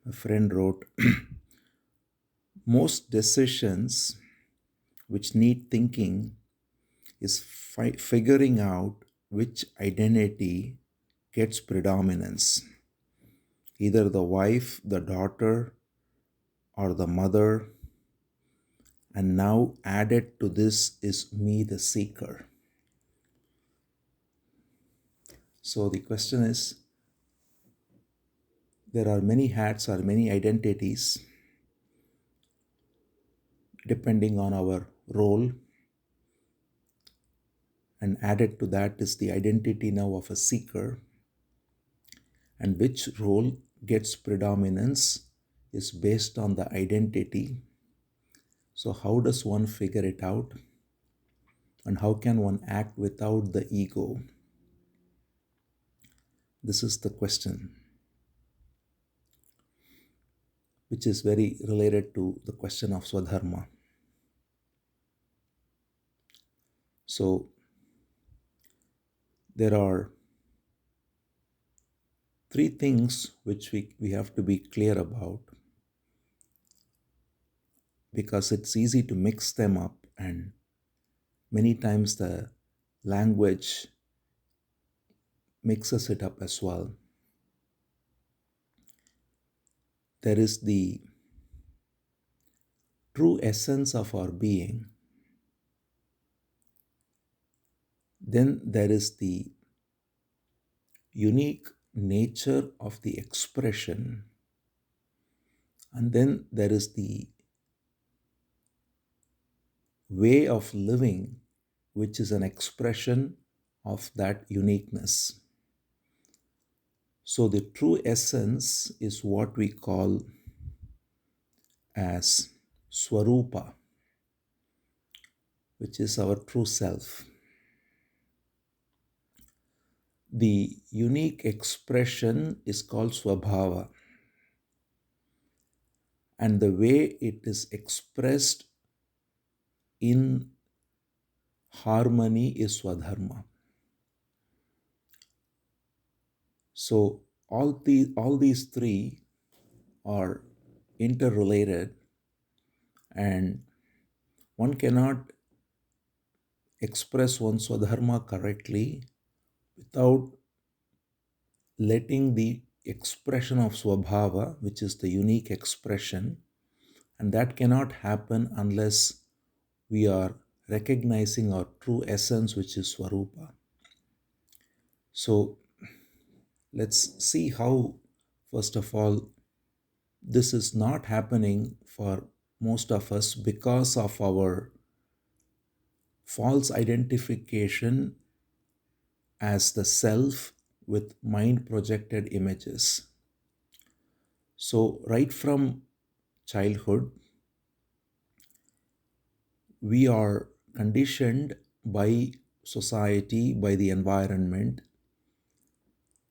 A friend wrote, most decisions which need thinking is figuring out which identity gets predominance. Either the wife, the daughter, or the mother. And now added to this is me, the seeker. So the question is, there are many hats or many identities depending on our role, and added to that is the identity now of a seeker, and which role gets predominance is based on the identity. So how does one figure it out, and how can one act without the ego? This is the question, which is very related to the question of Swadharma. So there are three things which we have to be clear about, because it's easy to mix them up, and many times the language mixes it up as well. There is the true essence of our being. Then there is the unique nature of the expression. And then there is the way of living, which is an expression of that uniqueness. So the true essence is what we call as Swarupa, which is our true self. The unique expression is called Swabhava, and the way it is expressed in harmony is Swadharma. So all these three are interrelated, and one cannot express one's Swadharma correctly without letting the expression of Swabhava, which is the unique expression, and that cannot happen unless we are recognizing our true essence, which is Swarupa. So let's see how, first of all, this is not happening for most of us because of our false identification as the self with mind projected images. So, right from childhood, we are conditioned by society, by the environment,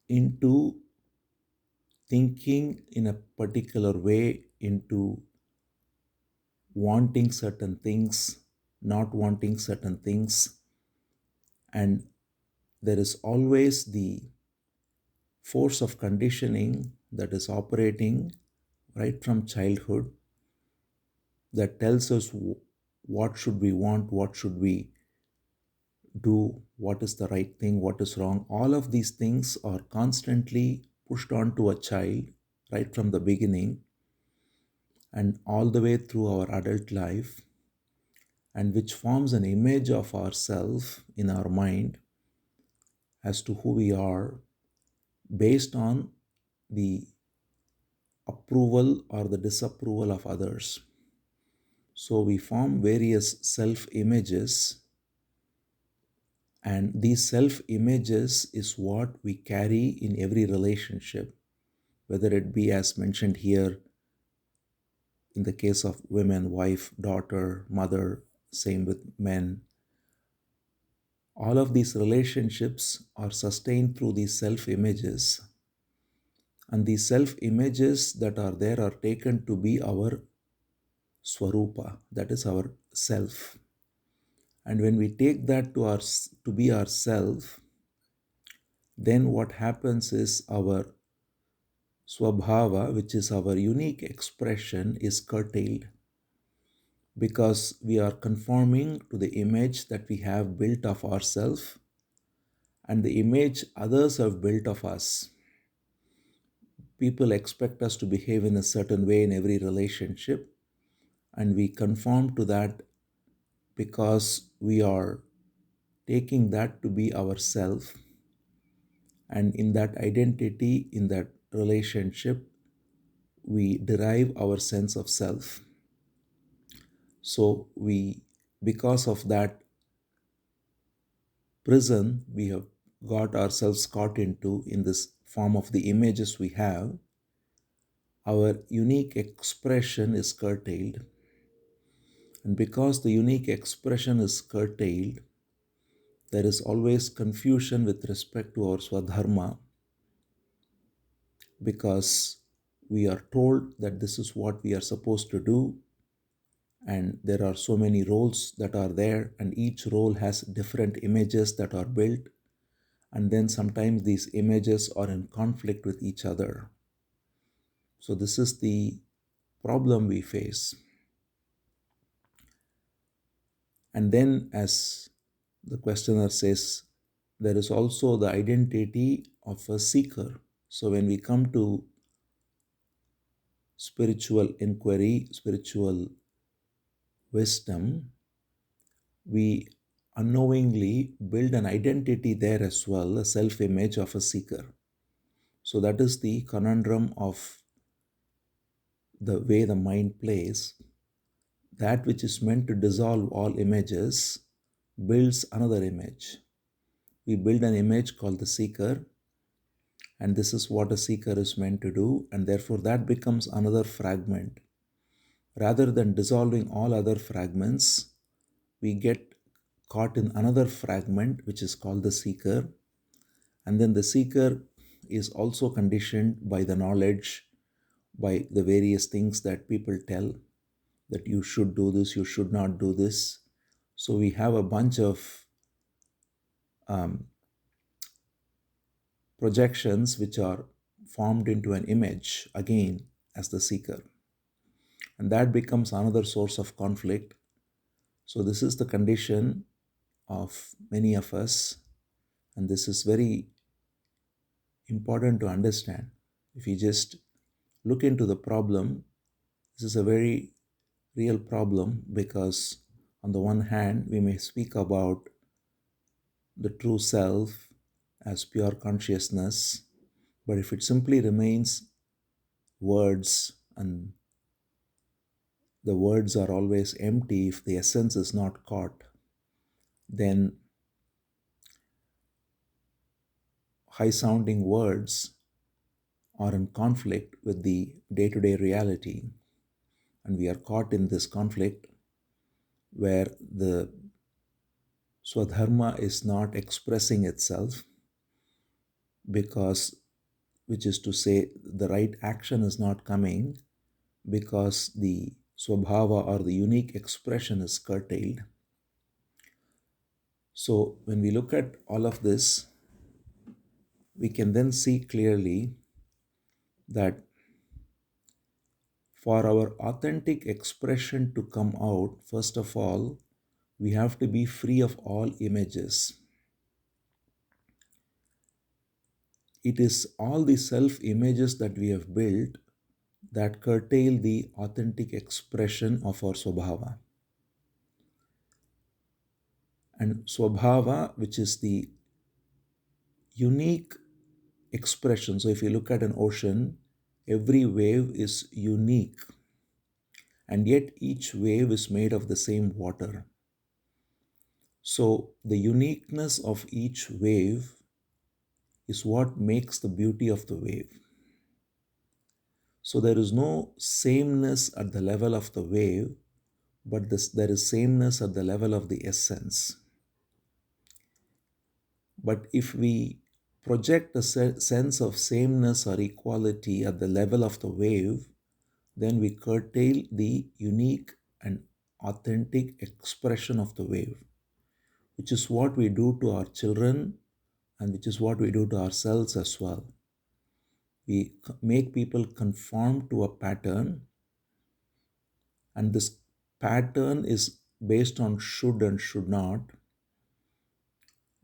into thinking in a particular way, into wanting certain things, not wanting certain things, and there is always the force of conditioning that is operating right from childhood that tells us what should we want, what should we do, what is the right thing, what is wrong. All of these things are constantly pushed onto a child right from the beginning and all the way through our adult life, and which forms an image of ourselves in our mind as to who we are based on the approval or the disapproval of others. So we form various self images, and these self images is what we carry in every relationship, whether it be as mentioned here in the case of women, wife, daughter, mother, same with men. All of these relationships are sustained through these self images, and these self images that are there are taken to be our Swarupa, that is our self. And when we take that to be ourself, then what happens is our Swabhava, which is our unique expression, is curtailed because we are conforming to the image that we have built of ourselves and the image others have built of us. People expect us to behave in a certain way in every relationship, and we conform to that because we are taking that to be ourself. And in that identity, in that relationship, we derive our sense of self. So because of that prison we have got ourselves caught into in this form of the images we have, our unique expression is curtailed. And because the unique expression is curtailed, there is always confusion with respect to our Swadharma, because we are told that this is what we are supposed to do, and there are so many roles that are there, and each role has different images that are built, and then sometimes these images are in conflict with each other. So this is the problem we face. And then, as the questioner says, there is also the identity of a seeker. So when we come to spiritual inquiry, spiritual wisdom, we unknowingly build an identity there as well, a self image of a seeker. So that is the conundrum of the way the mind plays. That which is meant to dissolve all images builds another image. We build an image called the seeker, and this is what a seeker is meant to do, and therefore that becomes another fragment. Rather than dissolving all other fragments, we get caught in another fragment which is called the seeker, and then the seeker is also conditioned by the knowledge, by the various things that people tell, that you should do this, you should not do this. So we have a bunch of um, projections which are formed into an image again as the seeker, and that becomes another source of conflict. So this is the condition of many of us, and this is very important to understand. If you just look into the problem, this is a very real problem, because on the one hand we may speak about the true self as pure consciousness, but if it simply remains words, and the words are always empty, if the essence is not caught, then high sounding words are in conflict with the day to day reality. And we are caught in this conflict where the Swadharma is not expressing itself, because, which is to say, the right action is not coming because the Swabhava or the unique expression is curtailed. So when we look at all of this, we can then see clearly that for our authentic expression to come out, first of all, we have to be free of all images. It is all the self images that we have built that curtail the authentic expression of our Swabhava. And Swabhava, which is the unique expression. So if you look at an ocean, every wave is unique, and yet each wave is made of the same water. So the uniqueness of each wave is what makes the beauty of the wave. So there is no sameness at the level of the wave, but there is sameness at the level of the essence. But if we project a sense of sameness or equality at the level of the wave, then we curtail the unique and authentic expression of the wave, which is what we do to our children and which is what we do to ourselves as well. make people conform to a pattern, and this pattern is based on should and should not,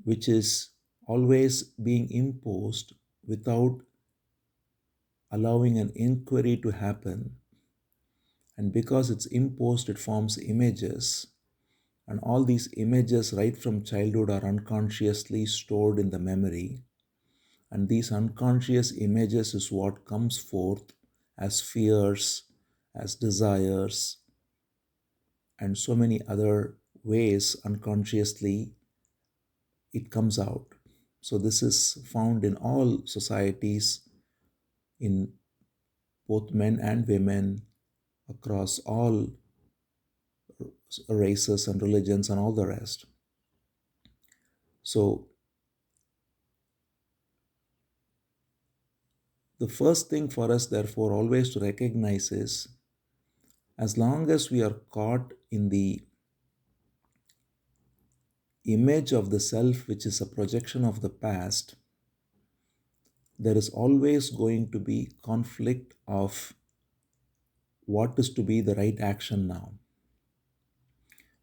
which is always being imposed without allowing an inquiry to happen. And because it's imposed, it forms images. And all these images, right from childhood, are unconsciously stored in the memory. And these unconscious images is what comes forth as fears, as desires, and so many other ways unconsciously it comes out. So, this is found in all societies, in both men and women, across all races and religions and all the rest. So, the first thing for us, therefore, always to recognize is as long as we are caught in the image of the self, which is a projection of the past, there is always going to be conflict of what is to be the right action now.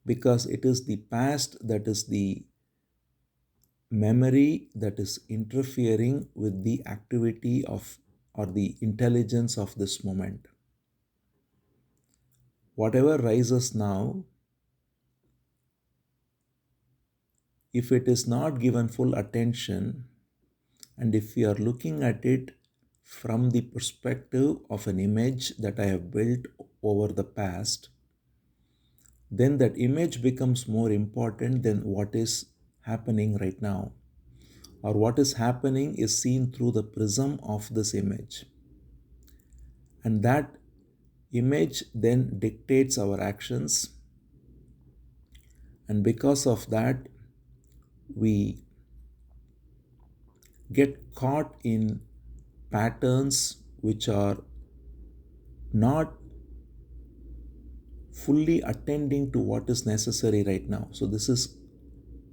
Because it is the past that is the memory that is interfering with the activity of or the intelligence of this moment. Whatever rises now, if it is not given full attention, and if we are looking at it from the perspective of an image that I have built over the past, then that image becomes more important than what is happening right now. Or what is happening is seen through the prism of this image. And that image then dictates our actions. And because of that, we get caught in patterns which are not fully attending to what is necessary right now. So, this is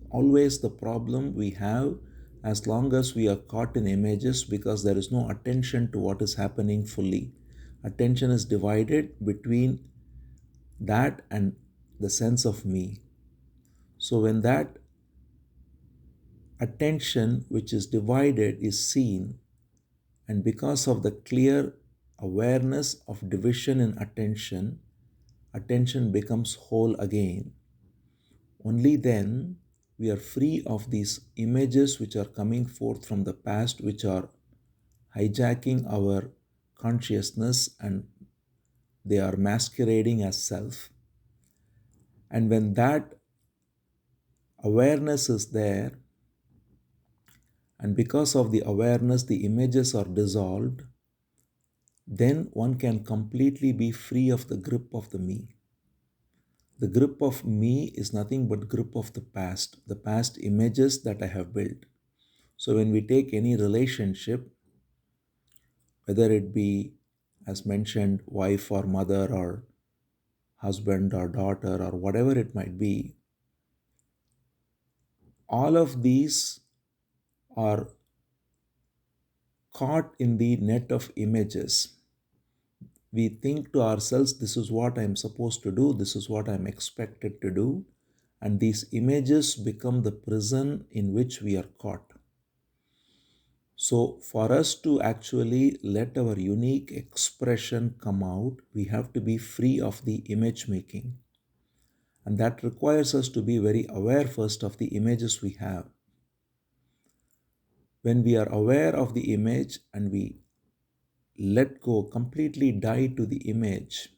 always the problem we have as long as we are caught in images, because there is no attention to what is happening fully. Attention is divided between that and the sense of me. So, when that attention which is divided is seen, and because of the clear awareness of division in attention, attention becomes whole again. Only then we are free of these images which are coming forth from the past, which are hijacking our consciousness, and they are masquerading as self. And when that awareness is there, and because of the awareness the images are dissolved, then one can completely be free of the grip of the me. The grip of me is nothing but grip of the past images that I have built. So when we take any relationship, whether it be, as mentioned, wife or mother or husband or daughter or whatever it might be, all of these are caught in the net of images. We think to ourselves, this is what I'm supposed to do, this is what I'm expected to do, and these images become the prison in which we are caught. So, for us to actually let our unique expression come out, we have to be free of the image making. And that requires us to be very aware first of the images we have. When we are aware of the image and we let go, completely die to the image,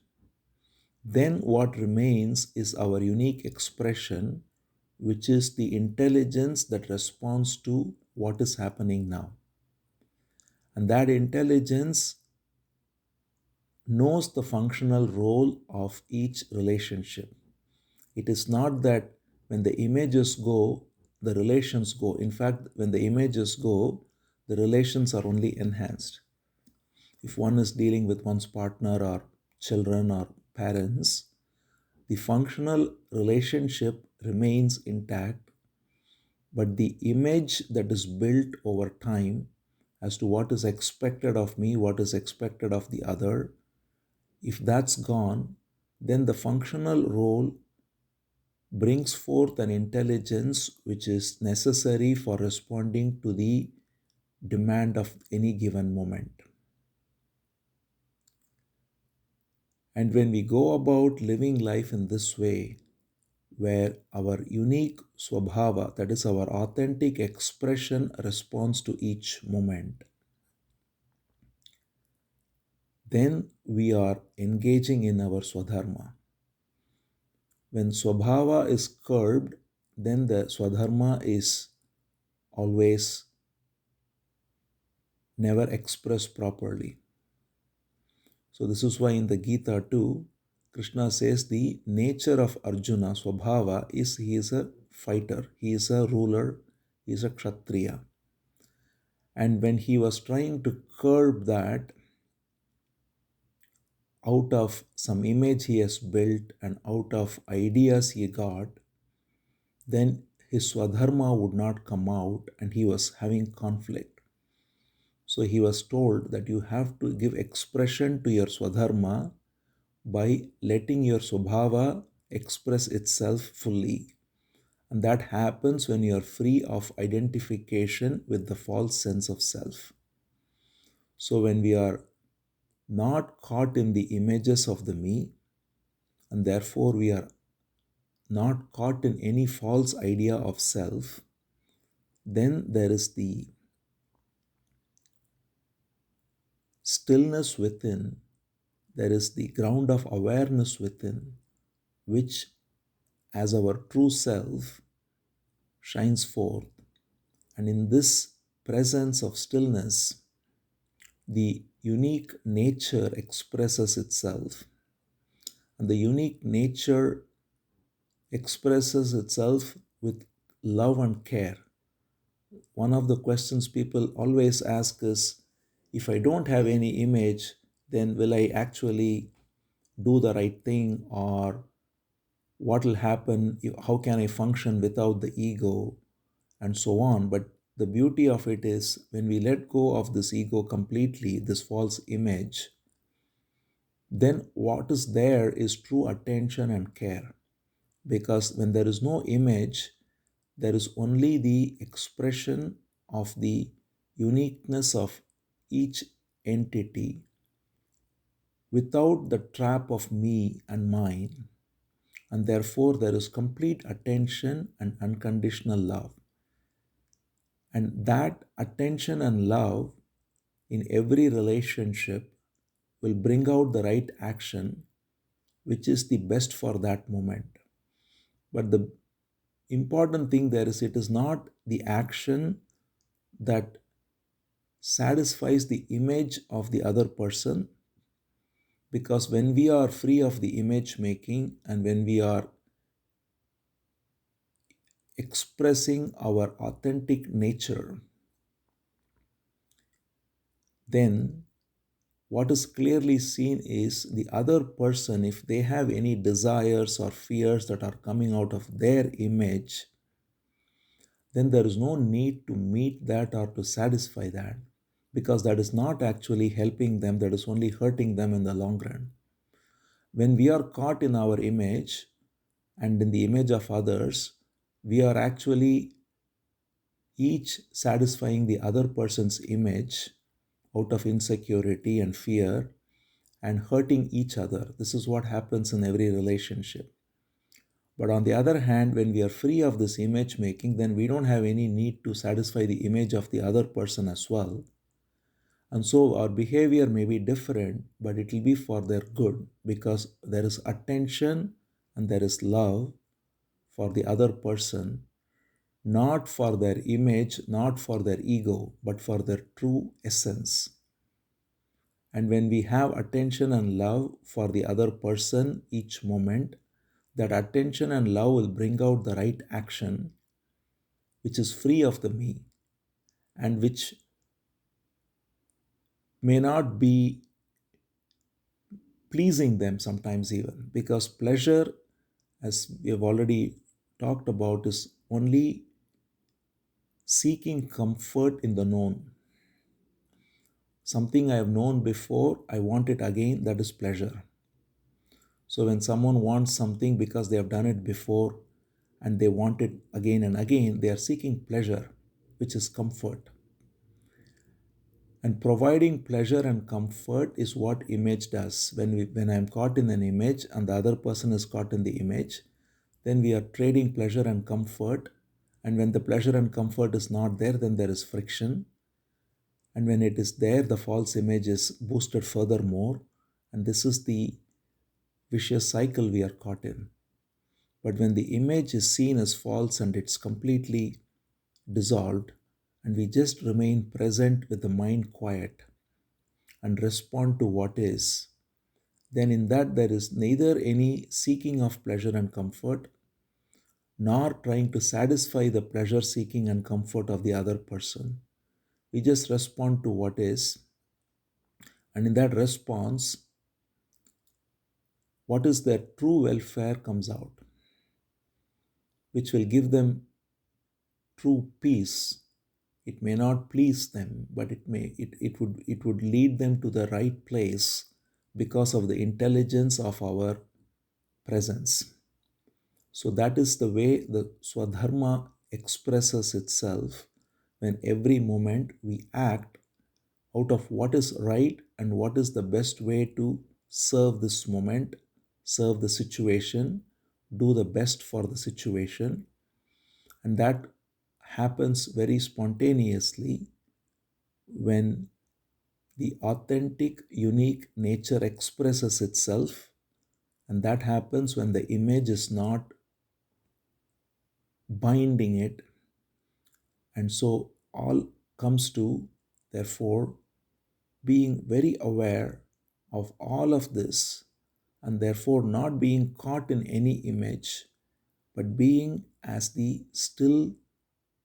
then what remains is our unique expression, which is the intelligence that responds to what is happening now. And that intelligence knows the functional role of each relationship. It is not that when the images go, the relations go. In fact, when the images go, the relations are only enhanced. If one is dealing with one's partner or children or parents, the functional relationship remains intact, but the image that is built over time as to what is expected of me, what is expected of the other. If that's gone, then the functional role brings forth an intelligence which is necessary for responding to the demand of any given moment. And when we go about living life in this way, where our unique Swabhava, that is our authentic expression, responds to each moment, then we are engaging in our Swadharma. When Swabhava is curbed, then the Swadharma is always never expressed properly. So, this is why in the Gita too, Krishna says the nature of Arjuna, Swabhava, is he is a fighter, he is a ruler, he is a Kshatriya. And when he was trying to curb that out of some image he has built and out of ideas he got, then his Swadharma would not come out and he was having conflict. So he was told that you have to give expression to your Swadharma by letting your Swabhava express itself fully. And that happens when you are free of identification with the false sense of self. So when we are not caught in the images of the me, and therefore we are not caught in any false idea of self, then there is the stillness within, there is the ground of awareness within, which as our true self shines forth. And in this presence of stillness, the unique nature expresses itself. And the unique nature expresses itself with love and care. One of the questions people always ask is, if I don't have any image, then will I actually do the right thing, or what will happen? How can I function without the ego, and so on? But the beauty of it is when we let go of this ego completely, this false image, then what is there is true attention and care. Because when there is no image, there is only the expression of the uniqueness of each entity without the trap of me and mine. And therefore, there is complete attention and unconditional love. And that attention and love in every relationship will bring out the right action, which is the best for that moment. But the important thing there is, it is not the action that satisfies the image of the other person, because when we are free of the image making and when we are expressing our authentic nature, then what is clearly seen is the other person, if they have any desires or fears that are coming out of their image, then there is no need to meet that or to satisfy that, because that is not actually helping them, that is only hurting them in the long run. When we are caught in our image and in the image of others, we are actually each satisfying the other person's image out of insecurity and fear and hurting each other. This is what happens in every relationship. But on the other hand, when we are free of this image making, then we don't have any need to satisfy the image of the other person as well. And so our behavior may be different, but it will be for their good, because there is attention and there is love for the other person, not for their image, not for their ego, but for their true essence. And when we have attention and love for the other person each moment, that attention and love will bring out the right action, which is free of the me and which may not be pleasing them sometimes, even because pleasure, as we have already talked about, is only seeking comfort in the known. Something I have known before, I want it again, that is pleasure. So when someone wants something because they have done it before and they want it again and again, they are seeking pleasure, which is comfort. And providing pleasure and comfort is what image does. When I am caught in an image and the other person is caught in the image, then we are trading pleasure and comfort. And when the pleasure and comfort is not there, then there is friction. And when it is there, the false image is boosted furthermore. And this is the vicious cycle we are caught in. But when the image is seen as false and it's completely dissolved, and we just remain present with the mind quiet and respond to what is, then in that there is neither any seeking of pleasure and comfort, nor trying to satisfy the pleasure seeking and comfort of the other person. We just respond to what is, and in that response, what is their true welfare comes out, which will give them true peace. It may not please them, but it would lead them to the right place because of the intelligence of our presence. So that is the way the Swadharma expresses itself when every moment we act out of what is right and what is the best way to serve this moment, serve the situation, do the best for the situation. And that happens very spontaneously when the authentic, unique nature expresses itself. And that happens when the image is not binding it. And so all comes to, therefore, being very aware of all of this, and therefore not being caught in any image, but being as the still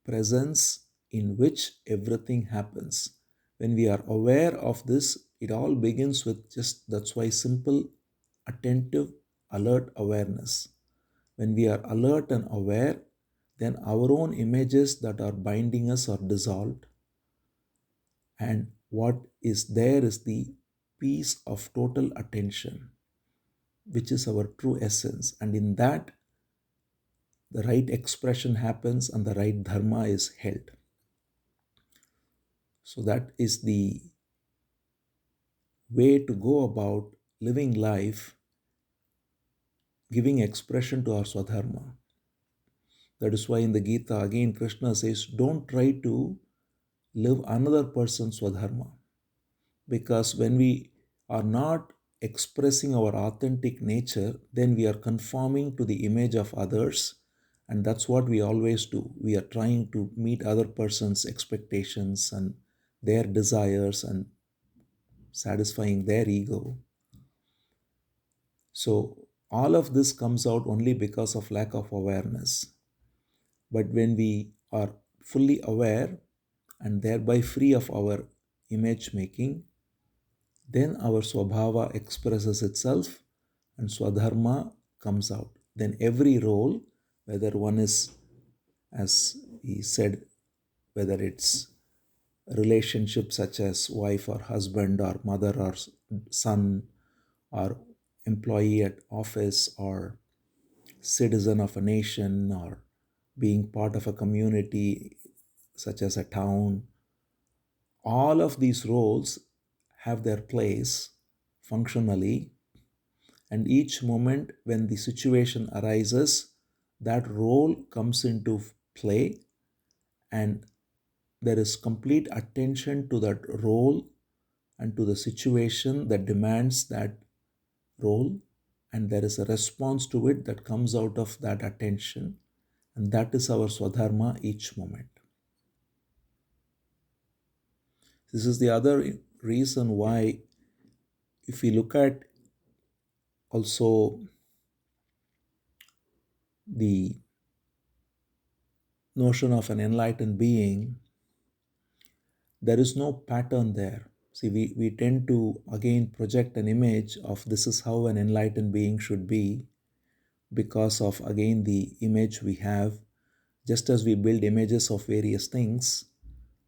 presence in which everything happens. When we are aware of this, it all begins with just, that's why, simple, attentive, alert awareness. When we are alert and aware, then our own images that are binding us are dissolved. And what is there is the peace of total attention, which is our true essence. And in that, the right expression happens and the right dharma is held. So that is the way to go about living life, giving expression to our Swadharma. That is why in the Gita, again, Krishna says, don't try to live another person's Swadharma. Because when we are not expressing our authentic nature, then we are conforming to the image of others. And that's what we always do. We are trying to meet other person's expectations and their desires and satisfying their ego. So all of this comes out only because of lack of awareness. But when we are fully aware and thereby free of our image making, then our Swabhava expresses itself and Swadharma comes out. Then every role, whether one is, as he said, whether it's a relationship such as wife or husband or mother or son or employee at office or citizen of a nation or being part of a community such as a town, all of these roles have their place functionally. And each moment when the situation arises, that role comes into play, and there is complete attention to that role and to the situation that demands that role, and there is a response to it that comes out of that attention, and that is our Swadharma each moment. This is the other reason why, if we look at also the notion of an enlightened being, there is no pattern there. See, we tend to again project an image of this is how an enlightened being should be because of again the image we have. Just as we build images of various things,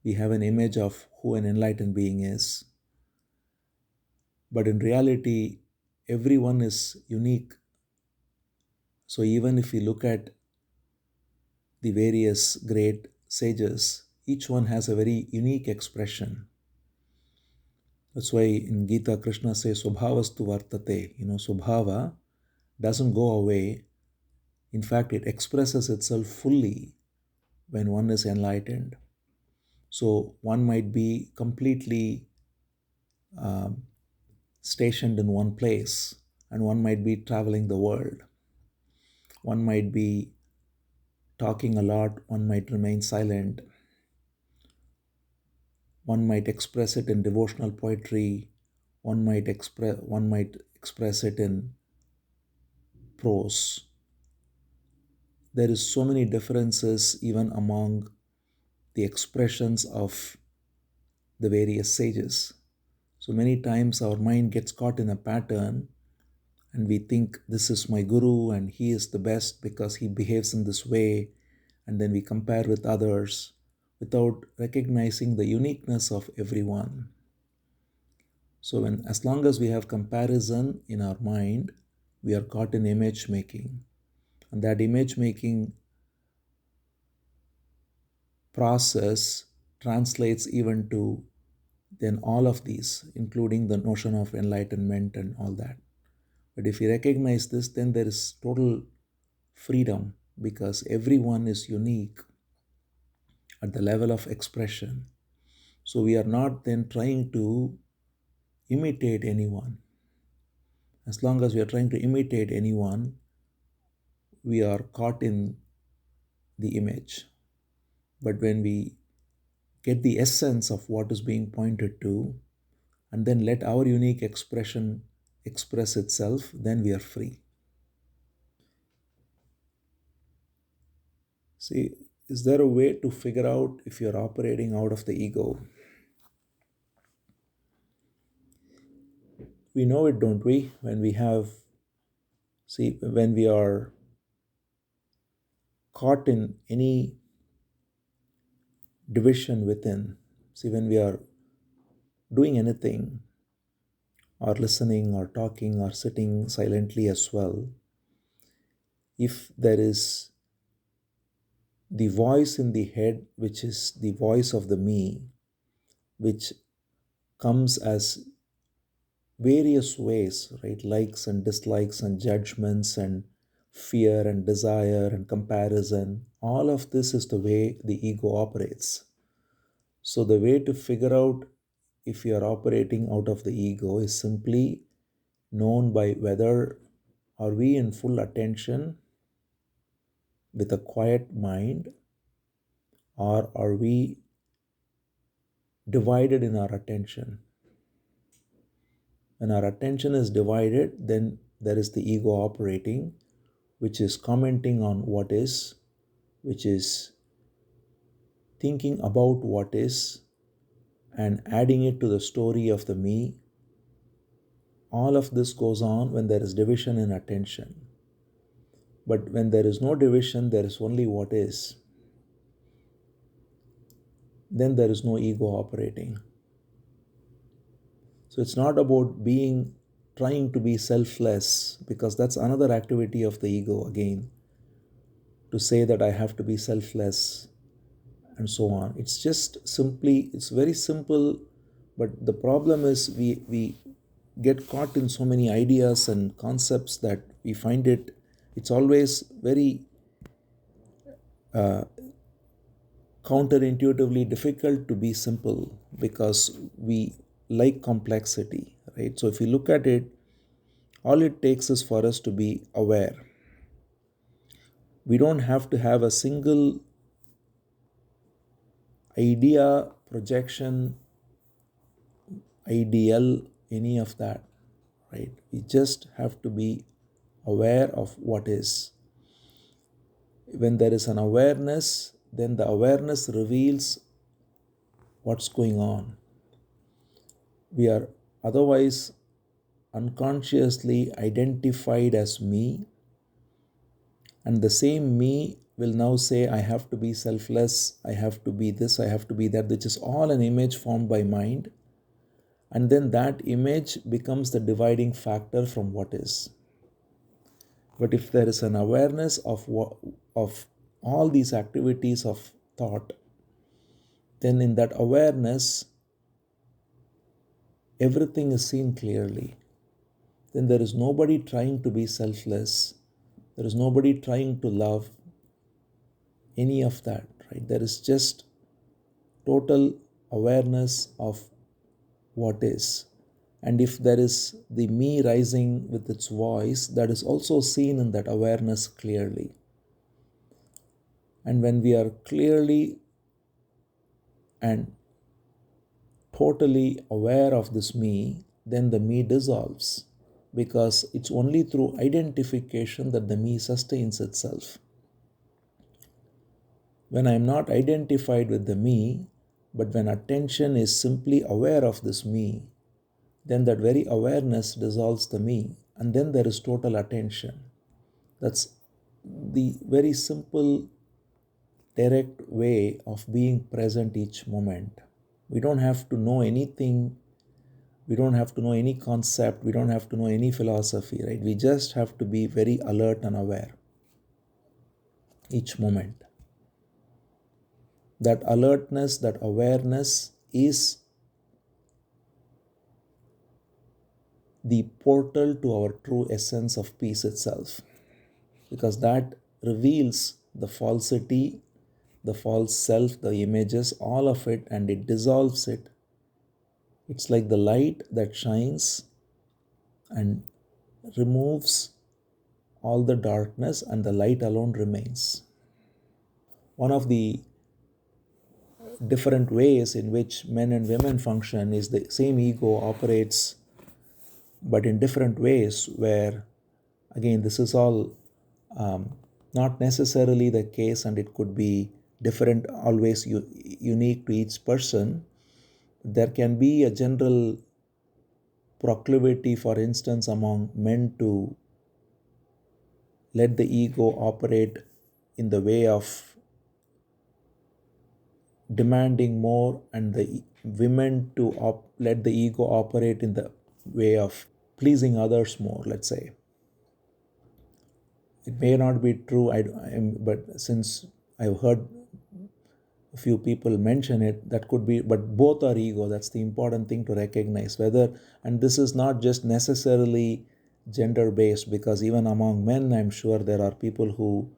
we have an image of who an enlightened being is. But in reality, everyone is unique. So even if we look at the various great sages, each one has a very unique expression. That's why in Gita, Krishna says, Swabhavastu vartate. Swabhava doesn't go away. In fact, it expresses itself fully when one is enlightened. So one might be completely um, stationed in one place, and one might be traveling the world. One might be talking a lot, one might remain silent. One might express it in devotional poetry, one might express it in prose. There is so many differences even among the expressions of the various sages. So many times our mind gets caught in a pattern, and we think this is my guru and he is the best because he behaves in this way, and then we compare with others without recognizing the uniqueness of everyone. So as long as we have comparison in our mind, we are caught in image making. And that image making process translates even to then all of these, including the notion of enlightenment and all that. But if we recognize this, then there is total freedom because everyone is unique at the level of expression. So we are not then trying to imitate anyone. As long as we are trying to imitate anyone, we are caught in the image. But when we get the essence of what is being pointed to, and then let our unique expression express itself, then we are free. See, is there a way to figure out if you're operating out of the ego? We know it, don't we? When we are caught in any division within, when we are doing anything, or listening, or talking, or sitting silently as well, if there is the voice in the head, which is the voice of the me, which comes as various ways, right? Likes and dislikes and judgments and fear and desire and comparison. All of this is the way the ego operates. So, the way to figure out if you are operating out of the ego is simply known by whether are we in full attention with a quiet mind, or are we divided in our attention. When our attention is divided, then there is the ego operating, which is commenting on what is, which is thinking about what is, and adding it to the story of the me. All of this goes on when there is division in attention. But when there is no division, there is only what is, then there is no ego operating. So it's not about trying to be selfless, because that's another activity of the ego again, to say that I have to be selfless and so on. It's very simple, but the problem is we get caught in so many ideas and concepts that we find it's always very uh, counterintuitively difficult to be simple, because we like complexity, right? So if you look at it, all it takes is for us to be aware. We don't have to have a single idea, projection, ideal, any of that, right? We just have to be aware of what is. When there is an awareness, then the awareness reveals what's going on. We are otherwise unconsciously identified as me, and the same me will now say, I have to be selfless, I have to be this, I have to be that, which is all an image formed by mind. And then that image becomes the dividing factor from what is. But if there is an awareness of all these activities of thought, then in that awareness, everything is seen clearly. Then there is nobody trying to be selfless. There is nobody trying to love any of that, right? There is just total awareness of what is. And if there is the me rising with its voice, that is also seen in that awareness clearly. And when we are clearly and totally aware of this me, then the me dissolves, because it's only through identification that the me sustains itself. When I am not identified with the me, but when attention is simply aware of this me, then that very awareness dissolves the me, and then there is total attention. That's the very simple, direct way of being present each moment. We don't have to know anything, we don't have to know any concept, we don't have to know any philosophy, right? We just have to be very alert and aware each moment. That alertness, that awareness is the portal to our true essence of peace itself, because that reveals the falsity, the false self, the images, all of it, and it dissolves it. It's like the light that shines and removes all the darkness, and the light alone remains. One of the different ways in which men and women function is the same ego operates, but in different ways, where again, this is all not necessarily the case, and it could be different, always unique to each person. There can be a general proclivity, for instance, among men to let the ego operate in the way of demanding more, and the women to let the ego operate in the way of pleasing others more, let's say. It may not be true, but since I've heard a few people mention it, that could be, but both are ego. That's the important thing to recognize. Whether, and this is not just necessarily gender based, because even among men, I'm sure there are people who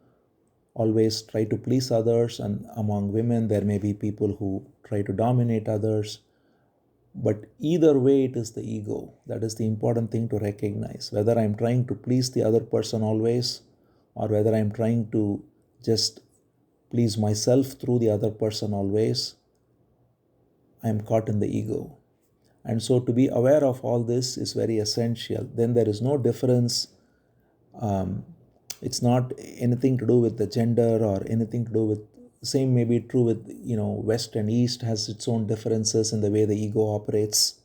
always try to please others, and among women, there may be people who try to dominate others. But either way, it is the ego. That is the important thing to recognize. Whether I'm trying to please the other person always, or whether I'm trying to just please myself through the other person always, I'm caught in the ego. And so to be aware of all this is very essential. Then there is no difference. It's not anything to do with the gender or anything to do with, same may be true with, West and East has its own differences in the way the ego operates.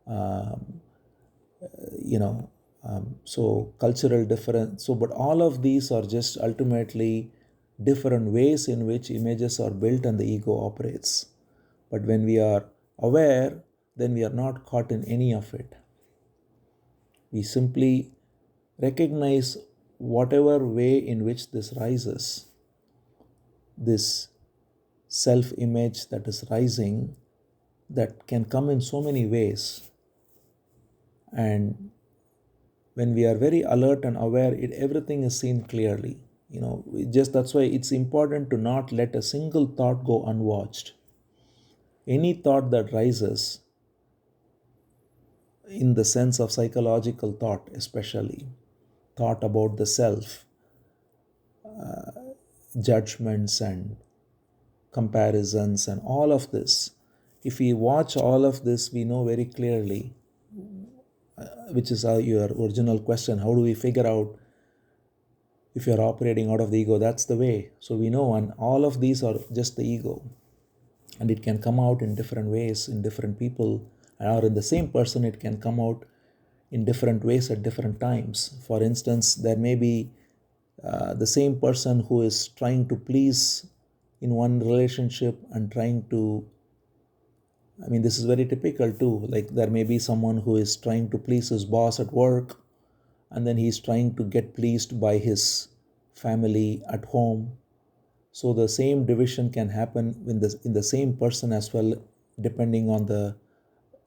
Um, so cultural difference. So, but all of these are just ultimately different ways in which images are built and the ego operates. But when we are aware, then we are not caught in any of it. We simply recognize whatever way in which this rises, this self image that is rising, that can come in so many ways. And when we are very alert and aware, everything is seen clearly. Just that's why it's important to not let a single thought go unwatched. Any thought that rises, in the sense of psychological thought, especially thought about the self, judgments and comparisons and all of this, if we watch all of this, we know very clearly, which is your original question, how do we figure out if you're operating out of the ego? That's the way. So we know, and all of these are just the ego, and it can come out in different ways in different people, or in the same person it can come out in different ways at different times. For instance, there may be the same person who is trying to please in one relationship and trying to I mean, this is very typical too. Like, there may be someone who is trying to please his boss at work, and then he's trying to get pleased by his family at home. So the same division can happen in the same person as well, depending on the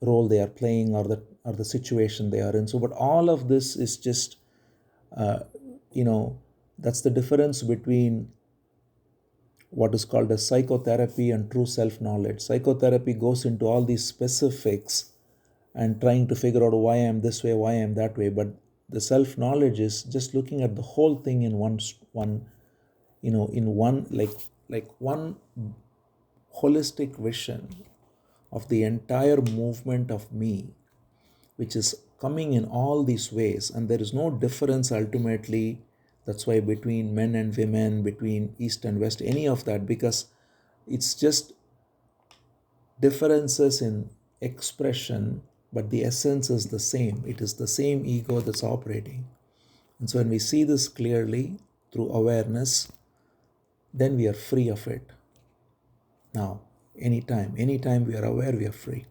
role they are playing, or the situation they are in. So, but all of this is just, uh, you know, that's the difference between what is called as psychotherapy and true self knowledge. Psychotherapy goes into all these specifics and trying to figure out why I'm this way, why I'm that way. But the self knowledge is just looking at the whole thing in one, in one, like one holistic vision of the entire movement of me, which is coming in all these ways, and there is no difference ultimately. That's why between men and women, between east and west, any of that, because it's just differences in expression, but the essence is the same. It is the same ego that's operating. And so when we see this clearly through awareness, then we are free of it. Now, anytime we are aware, we are free.